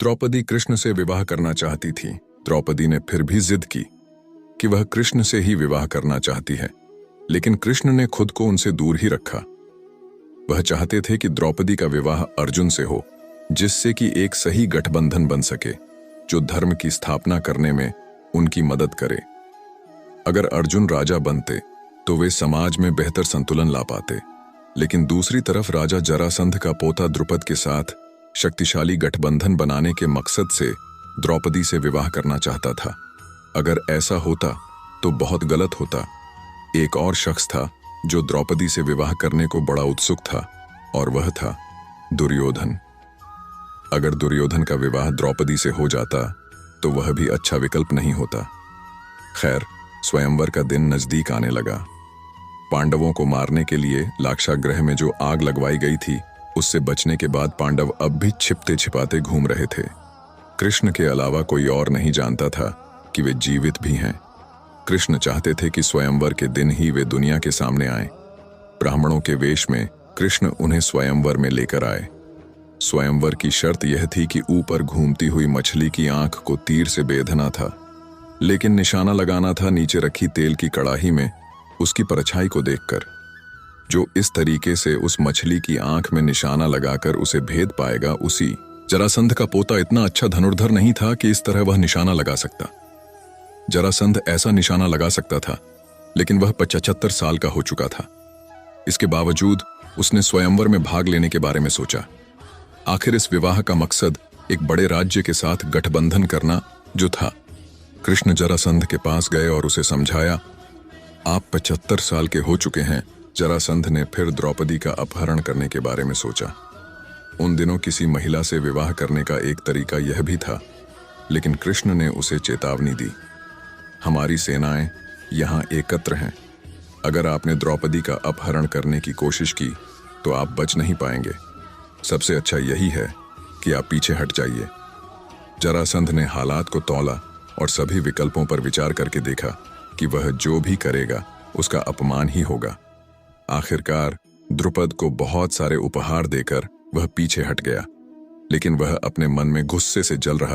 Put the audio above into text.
द्रौपदी कृष्ण से विवाह करना चाहती थी। द्रौपदी ने फिर भी जिद की कि वह कृष्ण से ही विवाह करना चाहती है, लेकिन कृष्ण ने खुद को उनसे दूर ही रखा। वह चाहते थे कि द्रौपदी का विवाह अर्जुन से हो, जिससे कि एक सही गठबंधन बन सके जो धर्म की स्थापना करने में उनकी मदद करे। अगर अर्जुन राजा बनते तो वे समाज में बेहतर संतुलन ला पाते, लेकिन दूसरी तरफ राजा जरासंध का पोता द्रुपद के साथ शक्तिशाली गठबंधन बनाने के मकसद से द्रौपदी से विवाह करना चाहता था। अगर ऐसा होता तो बहुत गलत होता। एक और शख्स था जो द्रौपदी से विवाह करने को बड़ा उत्सुक था, और वह था दुर्योधन। अगर दुर्योधन का विवाह द्रौपदी से हो जाता तो वह भी अच्छा विकल्प नहीं होता। खैर, स्वयंवर का दिन नजदीक आने लगा। पांडवों को मारने के लिए लाक्षागृह में जो आग लगवाई गई थी, उससे बचने के बाद पांडव अब भी छिपते छिपाते घूम रहे थे। कृष्ण के अलावा कोई और नहीं जानता था कि वे जीवित भी हैं। कृष्ण चाहते थे कि स्वयंवर के दिन ही वे दुनिया के सामने आए। ब्राह्मणों के वेश में कृष्ण उन्हें स्वयंवर में लेकर आए। स्वयंवर की शर्त यह थी कि ऊपर घूमती हुई मछली की आंख को तीर से बेधना था, लेकिन निशाना लगाना था नीचे रखी तेल की कड़ाही में उसकी परछाई को देखकर। जो इस तरीके से उस मछली की आंख में निशाना लगाकर उसे भेद पाएगा, उसी जरासंध का पोता इतना अच्छा धनुर्धर नहीं था कि इस तरह वह निशाना लगा सकता। जरासंध ऐसा निशाना लगा सकता था, लेकिन वह 75 साल का हो चुका था। इसके बावजूद उसने स्वयंवर में भाग लेने के बारे में सोचा। आखिर इस विवाह का मकसद एक बड़े राज्य के साथ गठबंधन करना जो था। कृष्ण जरासंध के पास गए और उसे समझाया। आप 75 साल के हो चुके हैं। जरासंध ने फिर द्रौपदी का अपहरण करने के बारे में सोचा। उन दिनों किसी महिला से विवाह करने का एक तरीका यह भी था, लेकिन कृष्ण ने उसे चेतावनी दी। हमारी सेनाएं यहां एकत्र हैं। अगर आपने द्रौपदी का अपहरण करने की कोशिश की तो आप बच नहीं पाएंगे। सबसे अच्छा यही है कि आप पीछे हट जाइए। जरासंध ने हालात को तौला और सभी विकल्पों पर विचार करके देखा कि वह जो भी करेगा उसका अपमान ही होगा। आखिरकार द्रुपद को बहुत सारे उपहार देकर वह पीछे हट गया, लेकिन वह अपने मन में गुस्से से जल रहा